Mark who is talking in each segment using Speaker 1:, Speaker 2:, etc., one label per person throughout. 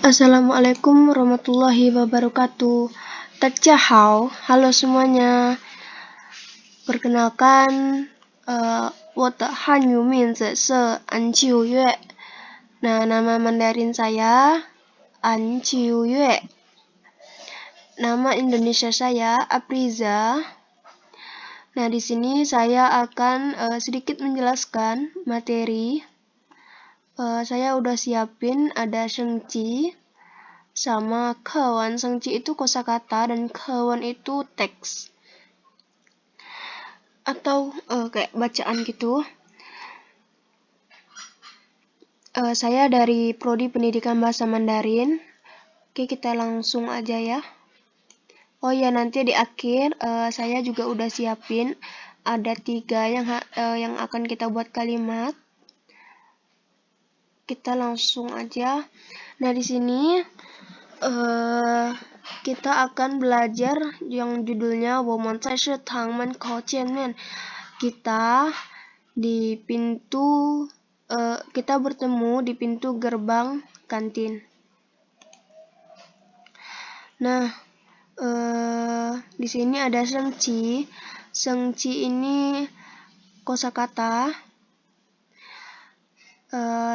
Speaker 1: Assalamualaikum warahmatullahi wabarakatuh. Tadjahau, halo semuanya. Perkenalkan, 我的汉语名字是安秋月. Nah, nama Mandarin saya An Chiu Yue. Nama Indonesia saya Apriza. Nah, di sini saya akan sedikit menjelaskan materi. Saya udah siapin ada Shengqi sama Kewan. Shengqi itu kosakata dan Kewan itu teks atau kayak bacaan gitu. Saya dari Prodi Pendidikan Bahasa Mandarin. Oke, kita langsung aja ya. Oh ya, nanti di akhir saya juga udah siapin ada 3 yang akan kita buat kalimat. Kita langsung aja. Nah, di sini kita akan belajar yang judulnya 我们在食堂门口见面. Kita di pintu kita bertemu di pintu gerbang kantin. Nah, di sini ada Shengqi. Shengqi ini kosakata.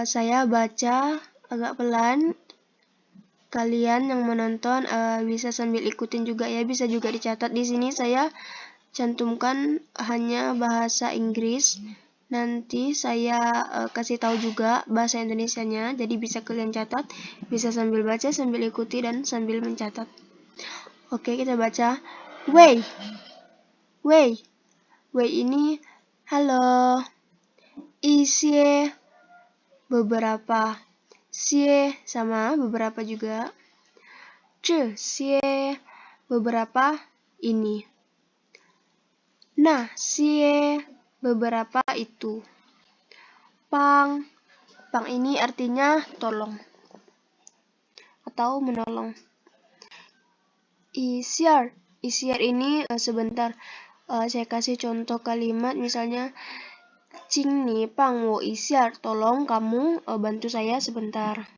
Speaker 1: Saya baca agak pelan. Kalian yang menonton bisa sambil ikutin juga ya, bisa juga dicatat. Di sini saya cantumkan hanya bahasa Inggris. Nanti saya kasih tahu juga bahasa Indonesianya, jadi bisa kalian catat, bisa sambil baca, sambil ikuti dan sambil mencatat. Oke, kita baca. Wei. Wei. Wei ini halo. Isie beberapa. Xie sama beberapa juga. Xie beberapa ini. Nah, xie beberapa itu. Pang. Pang ini artinya tolong atau menolong. Isiar. Isiar ini sebentar. Saya kasih contoh kalimat misalnya Jing ni pang wo isiar, tolong kamu bantu saya sebentar.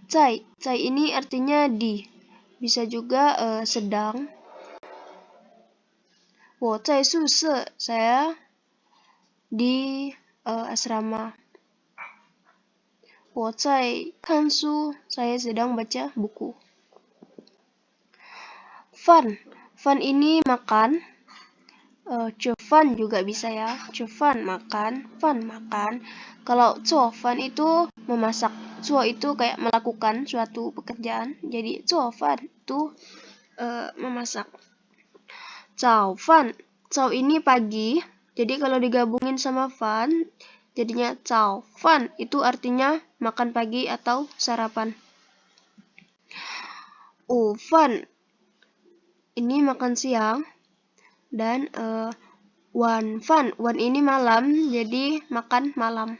Speaker 1: Zai. Zai ini artinya di. Bisa juga sedang. Wo zai su se, saya di asrama. Wo zai kan su, saya sedang baca buku. Fan. Fan ini makan. Fan juga bisa ya. Fan makan, fan makan. Kalau fan itu memasak. Itu kayak melakukan suatu pekerjaan. Jadi fan itu memasak. Fan. Ini pagi. Jadi kalau digabungin sama fan jadinya fan. Itu artinya makan pagi atau sarapan. Fan. Ini makan siang. Dan wan ini malam, jadi makan malam.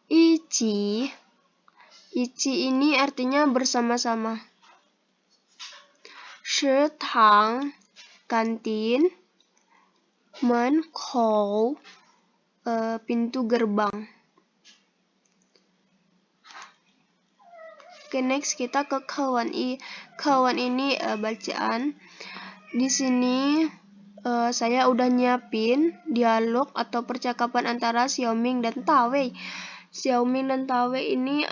Speaker 1: Ichi ini artinya bersama-sama. Shitang kantin. Menkou pintu gerbang. Oke, next kita ke kawan. Kawan ini bacaan. Di sini saya udah nyiapin dialog atau percakapan antara Xiaoming dan Tawei. Xiaoming dan Tawei ini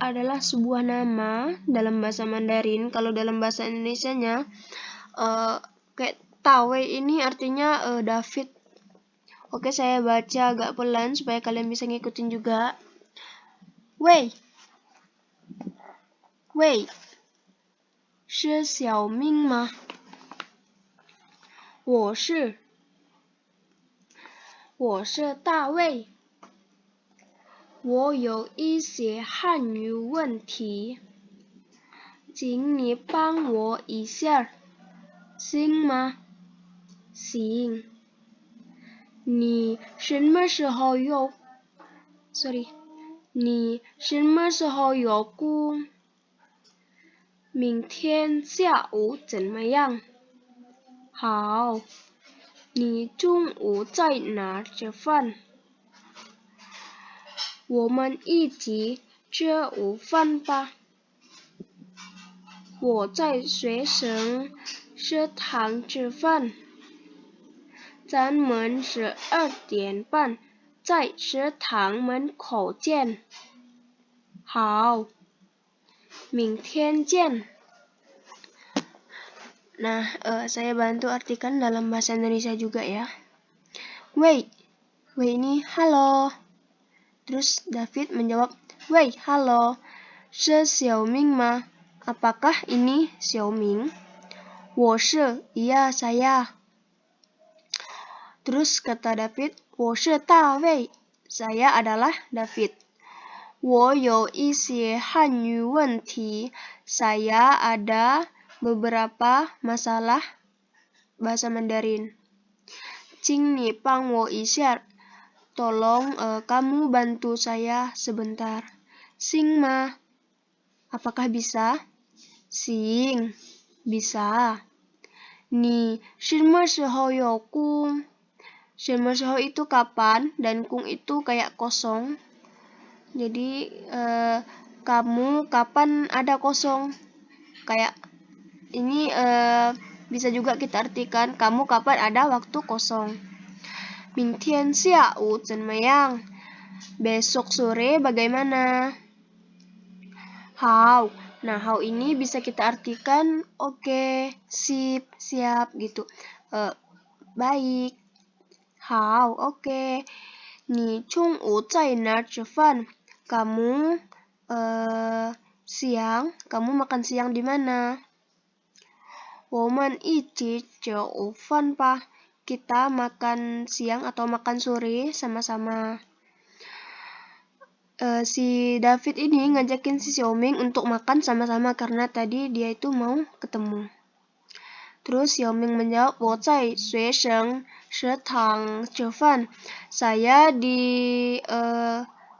Speaker 1: adalah sebuah nama dalam bahasa Mandarin. Kalau dalam bahasa Indonesianya kayak Tawei ini artinya David. Oke, saya baca agak pelan supaya kalian bisa ngikutin juga. Wei. Wei. 是小明吗？我是大卫，我有一些汉语问题，请你帮我一下，行吗？行。你什么时候有空？明天下午怎么样？好。你中午在哪吃饭？我们一起吃午饭吧。我在学生食堂吃饭。咱们12点半在食堂门口见。好，明天见. Nah, saya bantu artikan dalam bahasa Indonesia juga ya. Wei ini halo. Terus David menjawab, Wei, halo. 是小明吗? Apakah ini Xiaoming? 我是, iya saya. Terus kata David, 我是大卫, saya adalah David. 我有一些汉语问题, saya ada beberapa masalah bahasa Mandarin. 请你帮我一下, tolong kamu bantu saya sebentar. Sing ma, apakah bisa? Sing, bisa. Ni, 什么时候有空? 什么时候 itu kapan, dan kung itu kayak kosong. Jadi kamu kapan ada kosong? Kayak ini bisa juga kita artikan kamu kapan ada waktu kosong. 明天下午怎么样? Besok sore bagaimana? Hao. Nah, hao ini bisa kita artikan oke, sip, siap gitu. Baik. Hao, oke. Ni chung wu zai na zhi fan? Kamu siang, kamu makan siang di mana? 我们一起吃午饭吧. Kita makan siang atau makan sore sama-sama. Si David ini ngajakin si Xiaoming untuk makan sama-sama karena tadi dia itu mau ketemu. Terus Xiaoming menjawab, 我在学生食堂吃饭.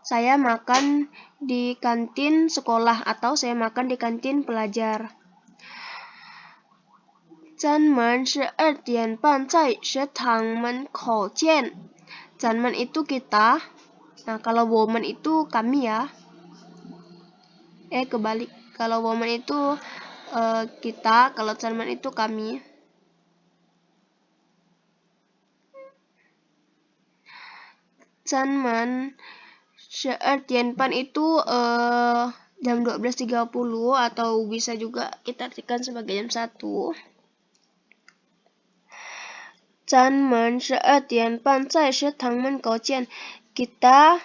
Speaker 1: Saya makan di kantin sekolah atau saya makan di kantin pelajar. 咱们12点半在食堂门口见. 咱们 itu kita. Nah, kalau woman itu kami ya. Kebalik. Kalau woman itu kita, kalau 咱们 itu kami. Zanman 12点半 itu jam 12.30 atau bisa juga kita artikan sebagai jam 1. Zanman 12点半在食堂门口见. Kita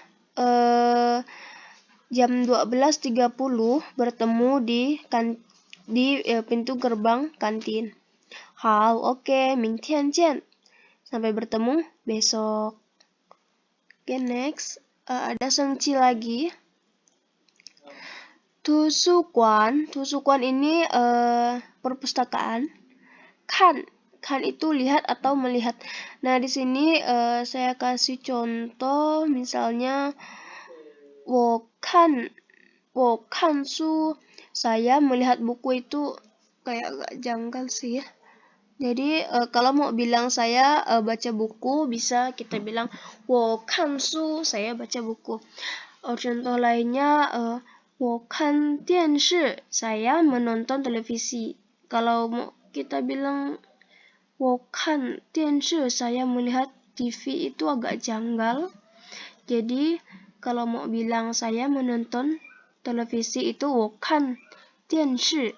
Speaker 1: jam 12.30 bertemu di pintu gerbang kantin. Hao, oke, 明天见. Sampai bertemu besok. Oke, next. Ada sengci lagi. Tusukuan ini perpustakaan. Kan itu lihat atau melihat. Nah, di sini saya kasih contoh, misalnya 我看书, saya melihat buku, itu kayak agak janggal sih ya. Jadi kalau mau bilang saya baca buku, bisa kita bilang 我看书, saya baca buku. Contoh lainnya 我看电视, saya menonton televisi. Kalau mau kita bilang 我看电视, saya melihat TV, itu agak janggal. Jadi kalau mau bilang saya menonton televisi itu 我看电视.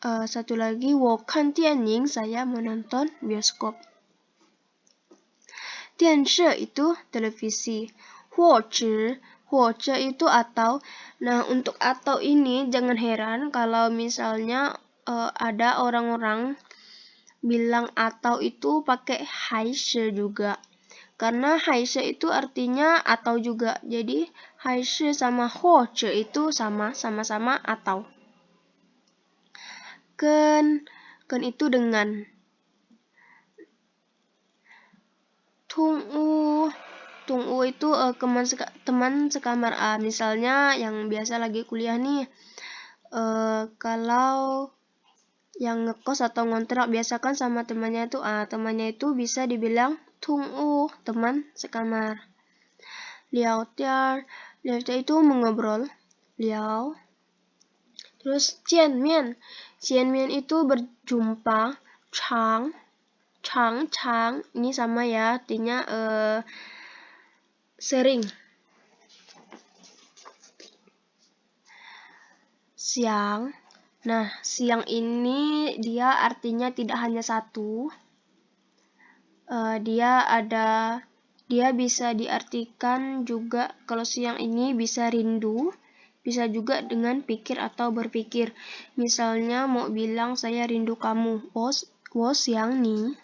Speaker 1: Satu lagi 我看电影, saya menonton bioskop. 电视 itu televisi. 或者 itu atau. Nah, untuk atau ini jangan heran kalau misalnya ada orang-orang bilang atau itu pakai 还是 juga. Karena 还是 itu artinya atau juga. Jadi 还是 sama 或者 itu sama-sama atau. Ken itu dengan. Tunggu itu teman sekamar. Misalnya yang biasa lagi kuliah nih. Kalau yang ngekos atau ngontrak biasa kan sama temannya itu bisa dibilang tunggu, teman sekamar. Liao tiar itu mengobrol. Liao Terus cianmian itu berjumpa. Chang ini sama ya, artinya sering. Siang. Nah, siang ini dia artinya tidak hanya satu. Dia bisa diartikan juga, kalau siang ini bisa rindu, bisa juga dengan pikir atau berpikir. Misalnya mau bilang saya rindu kamu, wo siang ni,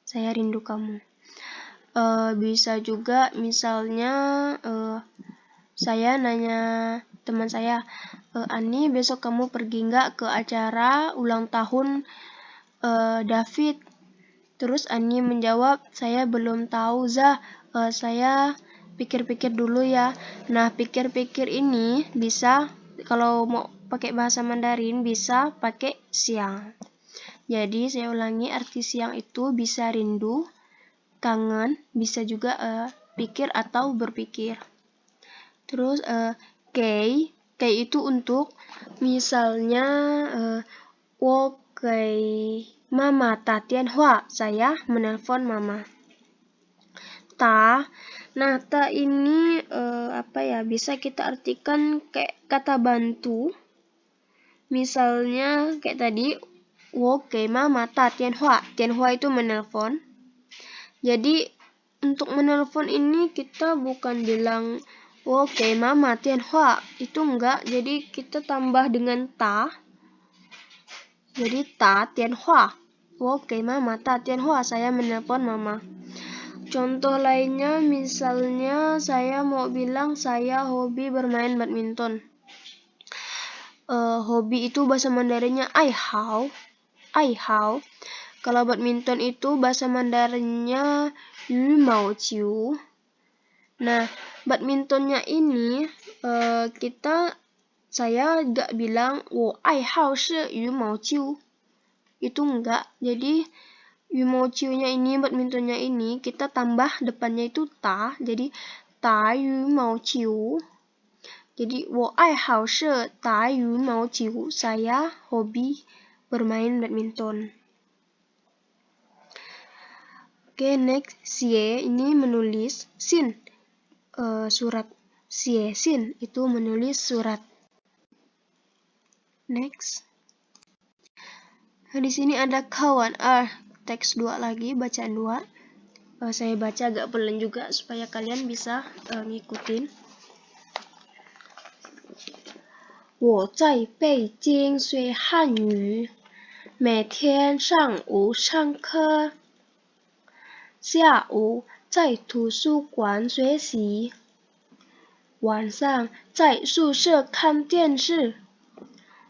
Speaker 1: saya rindu kamu. Bisa juga misalnya saya nanya teman saya, Ani besok kamu pergi nggak ke acara ulang tahun David? Terus Ani menjawab, saya belum tahu Zah, saya pikir-pikir dulu ya. Nah, pikir-pikir ini bisa, kalau mau pakai bahasa Mandarin, bisa pakai siang. Jadi, saya ulangi, arti siang itu bisa rindu, kangen, bisa juga pikir atau berpikir. Terus, kei itu untuk, misalnya, wo kei Mama ta tian hua, saya menelpon mama. Ta, nah ta ini bisa kita artikan kayak kata bantu. Misalnya kayak tadi, wo kei mama ta tian hua itu menelpon. Jadi untuk menelpon ini kita bukan bilang wo kei mama tian hua, itu enggak. Jadi kita tambah dengan ta. Jadi ta tian hua, wo kei mama ta tian hua, saya menelpon mama. Contoh lainnya, misalnya saya mau bilang saya hobi bermain badminton. Hobi itu bahasa Mandarinnya ai hao. Kalau badminton itu bahasa Mandarinnya yu mao jiu. Nah, badmintonnya ini saya gak bilang wo ai hao shi yu mao jiu. Itu enggak. Jadi yu mao jiu-nya ini, badmintonnya ini kita tambah depannya itu ta. Jadi ta yu mao jiu. Jadi wo ai hao shi ta yu mao jiu. Saya hobi bermain badminton. Oke, next. Xie ini menulis. Xin surat. Xie xin itu menulis surat. Next. Nah, di sini ada kawan. Teks 2 lagi, bacaan 2. Saya baca agak pelan juga supaya kalian bisa ngikutin. 我在北京学汉语，每天上午上课，下午在图书馆学习，晚上在宿舍看电视，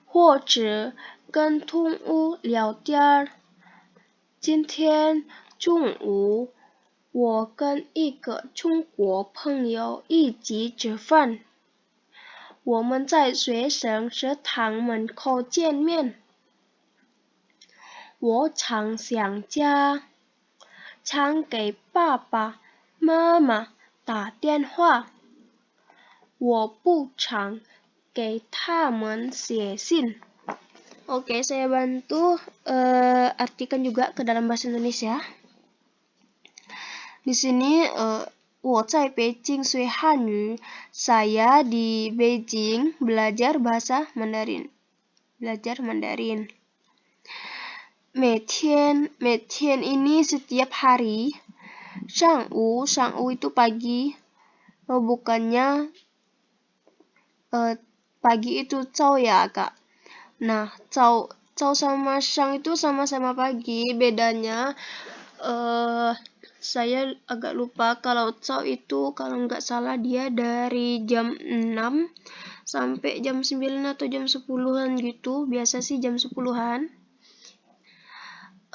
Speaker 1: 或者跟动物聊天。今天中午，我跟一个中国朋友一起吃饭。我们在学生食堂门口见面。我常想家，常给爸爸妈妈打电话。我不常给他们写信。Oke, saya bantu artikan juga ke dalam bahasa Indonesia. Di sini 我在北京学汉语. Saya di Beijing belajar bahasa Mandarin. Mei tian ini setiap hari. Shangwu itu pagi. Bukannya pagi itu cao ya, Kak. Nah, cao sama shang itu sama-sama pagi. Bedanya saya agak lupa. Kalau cao itu kalau nggak salah dia dari jam 6 sampai jam 9 atau jam 10-an gitu. Biasa sih jam 10-an.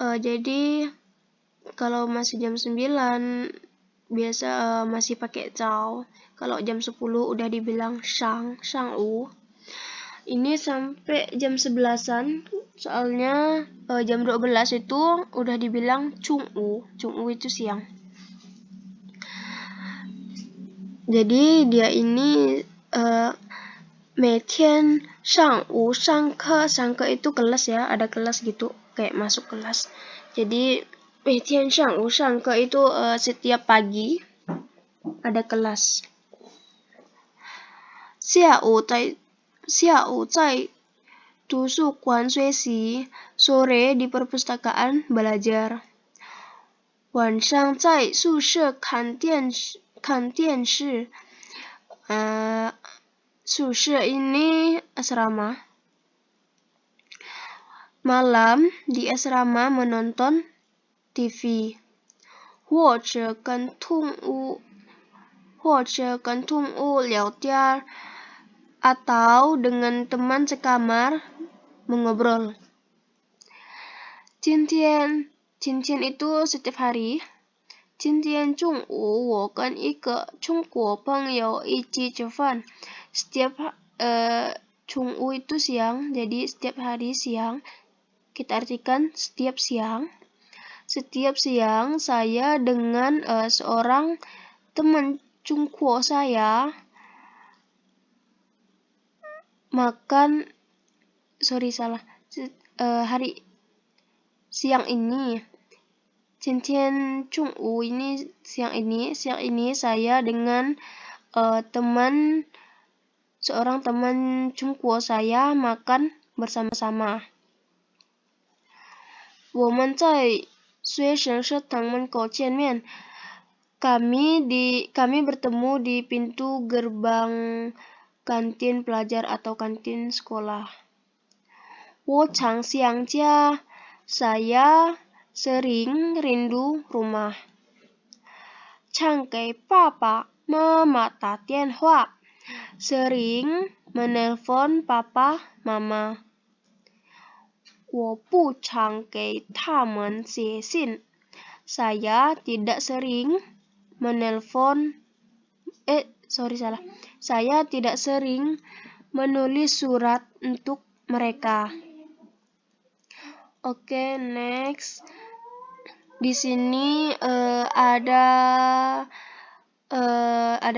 Speaker 1: Jadi kalau masih jam 9 biasa masih pakai cao. Kalau jam 10 udah dibilang shangwu. Ini sampai jam 11-an, soalnya jam 12 itu udah dibilang chungwu itu siang. Jadi dia ini 每天上午上课itu kelas ya, ada kelas gitu, kayak masuk kelas. Jadi 每天上午上课 itu setiap pagi ada kelas. 下午在图书馆学习, sore di perpustakaan belajar. 晚上在宿舍看电视. 宿舍 ini asrama. Malam di asrama menonton TV. 或者跟动物聊天 atau dengan teman sekamar mengobrol. 今天 itu setiap hari. 今天中午我跟一个中国朋友一起吃饭. Setiap 中午 itu siang, jadi setiap hari siang. Kita artikan setiap siang. Setiap siang saya dengan seorang teman Cungkuo saya makan, hari siang ini. 今天中午 ini siang ini saya dengan seorang teman Cungkuo saya makan bersama-sama. 我们在学生食堂门口见面. Kami bertemu di pintu gerbang kantin pelajar atau kantin sekolah. 我常想家, saya sering rindu rumah. 常给爸爸妈妈打电话, sering menelpon papa mama. 我不常给他们写信, saya tidak sering menelpon saya tidak sering menulis surat untuk mereka. Oke, next. Di sini ada 3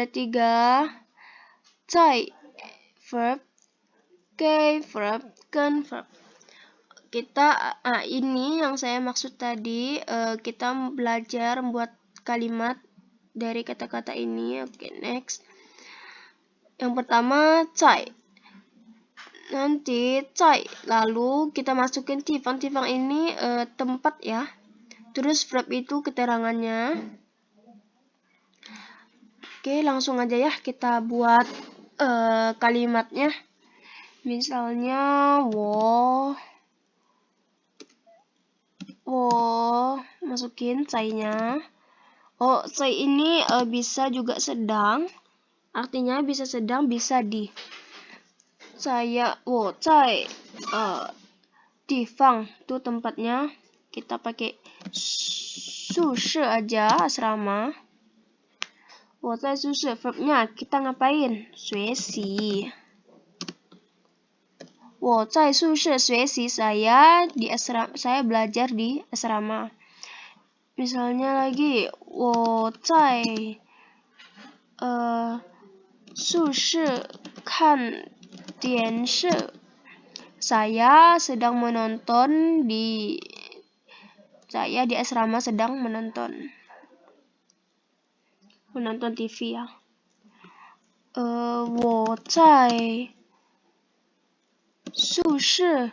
Speaker 1: 在 verb, 给 verb, 跟 verb. Kita ini yang saya maksud tadi, kita belajar membuat kalimat dari kata-kata ini. Oke, next. Yang pertama 在. Nanti 在, lalu kita masukin tifang ini tempat ya. Terus verb itu keterangannya. Oke, langsung aja ya kita buat kalimatnya. Misalnya 我 masukin 在nya. 在ini bisa juga sedang. Artinya bisa sedang, bisa di. Saya 我在 tifang itu tempatnya. Kita pakai 宿舍 aja, asrama. 我在宿舍 verbnya kita ngapain? 学习. 我在宿舍学习, saya belajar di asrama. Misalnya lagi 我在宿舍看电视, saya di asrama sedang menonton TV ya. 我在宿舍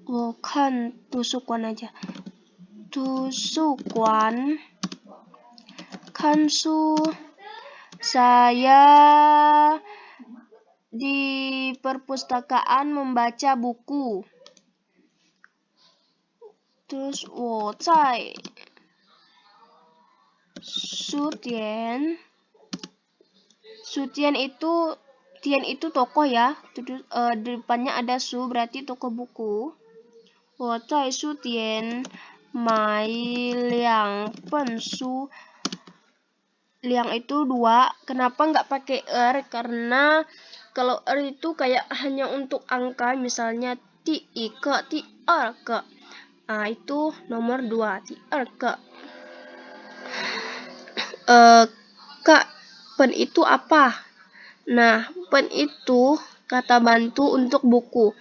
Speaker 1: 我看图书馆 aja. 图书馆 看书, saya di perpustakaan membaca buku. Terus 我在书店. Sutian itu, tian itu toko ya. Depannya ada su, berarti toko buku. 我在书店买2本书. Liang itu 2. Kenapa nggak pakai karena kalau itu kayak hanya untuk angka, misalnya 第一个, 第二个. Itu nomor 2. Kak, pen itu apa? Nah, pen itu kata bantu untuk buku.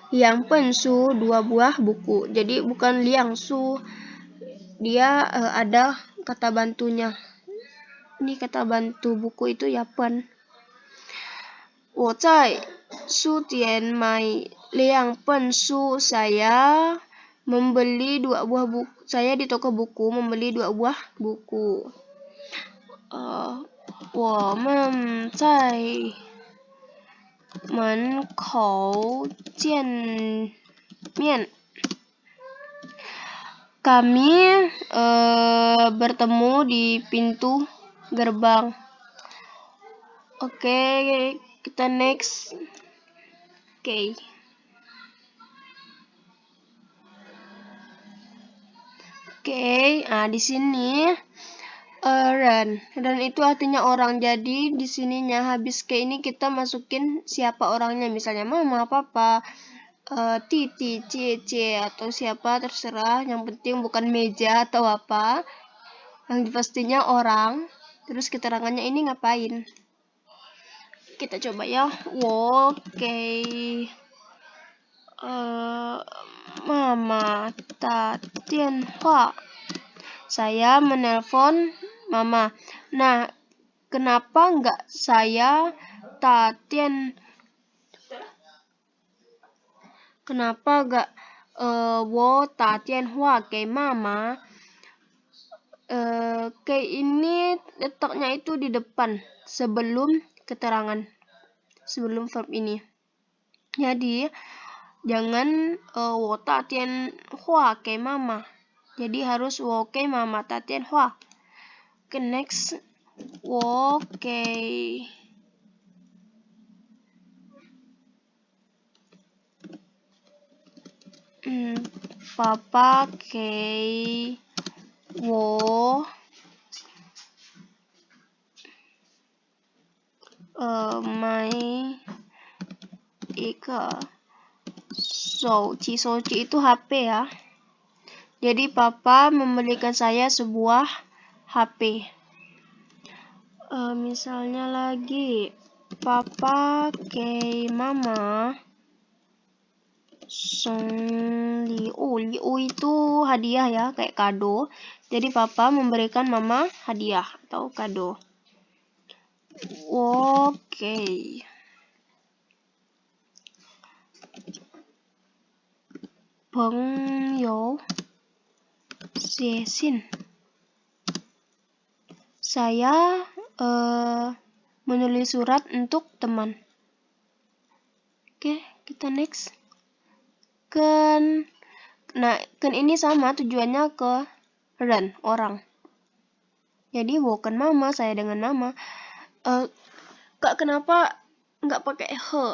Speaker 1: Liang pen su 2 buah buku. Jadi bukan liang su. Dia ada kata bantunya. Ini kata bantu buku itu ya pen. 我在书店买2本书. Saya membeli 2 buah buku. Saya di toko buku membeli 2 buah buku. 我们在门口见面. Kami bertemu di pintu gerbang. Oke, kita next. Oke. Di sini ren itu artinya orang. Jadi di sininya habis ke ini kita masukin siapa orangnya, misalnya mama, papa, titi, cie, atau siapa terserah. Yang penting bukan meja atau apa. Yang pastinya orang. Terus keterangannya ini ngapain? Kita coba ya. Oke. Mama ta tian hua. Saya menelpon mama. Nah, kenapa enggak saya ta tian? Kenapa enggak wo ta tian hua ke mama? Kayak ini letaknya itu di depan sebelum keterangan, sebelum verb ini. Jadi jangan wo ta tian hua ke mama. Jadi harus wo ke mama ta tian hua. Oke, next. Wo ke papa ke wo my Soci itu HP ya. Jadi papa membelikan saya sebuah HP. Misalnya lagi papa ke mama liu itu hadiah ya, kayak kado. Jadi papa memberikan mama hadiah atau kado. Oke. Pengyou Xiesin. Saya menulis surat untuk teman. Oke, kita next. Ken ini sama tujuannya ke ren, orang. Jadi bukan mama, saya dengan mama. Kak, kenapa nggak pakai he?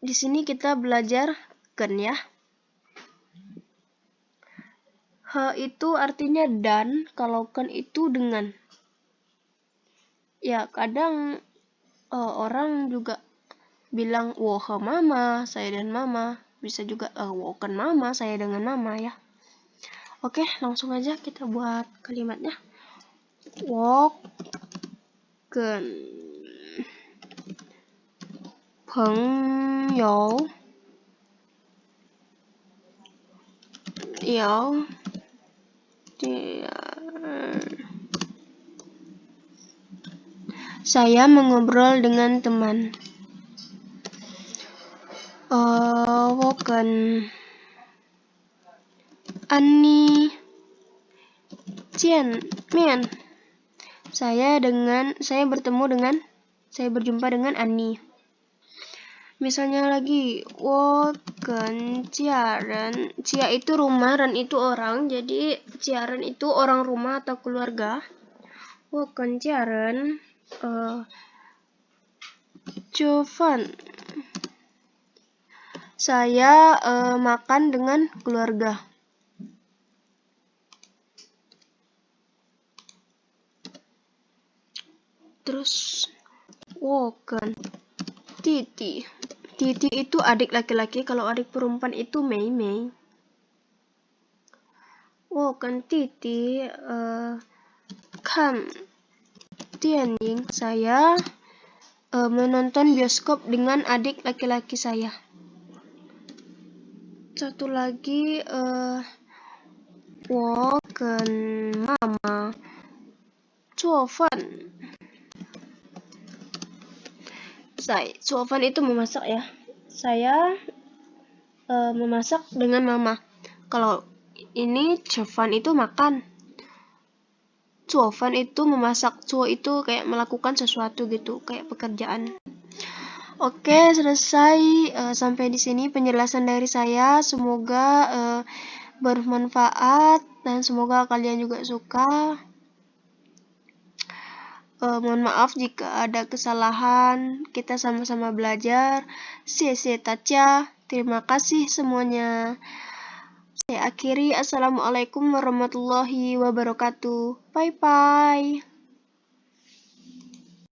Speaker 1: Di sini kita belajar ken ya. He itu artinya dan, kalau ken itu dengan. Ya, kadang orang juga bilang wo he mama, saya dan mama. Bisa juga wo ken mama, saya dengan mama ya. Oke, langsung aja kita buat kalimatnya. Wo ken pengyou yao saya mengobrol dengan teman. Wo ken Annie jian mian. Saya berjumpa dengan Annie. Misalnya lagi, wo ken jia ren. Jia itu rumah, ren itu orang. Jadi jia ren itu orang rumah atau keluarga. Wo ken jia ren Jovan. Saya makan dengan keluarga. Terus wo ken titi Titi itu adik laki-laki, kalau adik perempuan itu Mei Mei. Oh, kan Titi kan Tianjing, saya menonton bioskop dengan adik laki-laki saya. Satu lagi, 我跟妈妈做饭.做饭itu memasak ya. Saya memasak dengan mama. Kalau ini 吃饭 itu makan. 做饭 itu memasak. 做 itu kayak melakukan sesuatu gitu, kayak pekerjaan. Oke, selesai. Sampai di sini penjelasan dari saya. Semoga bermanfaat dan semoga kalian juga suka. Mohon maaf jika ada kesalahan. Kita sama-sama belajar. 谢谢大家. Terima kasih semuanya. Saya akhiri. Assalamualaikum warahmatullahi wabarakatuh. Bye bye.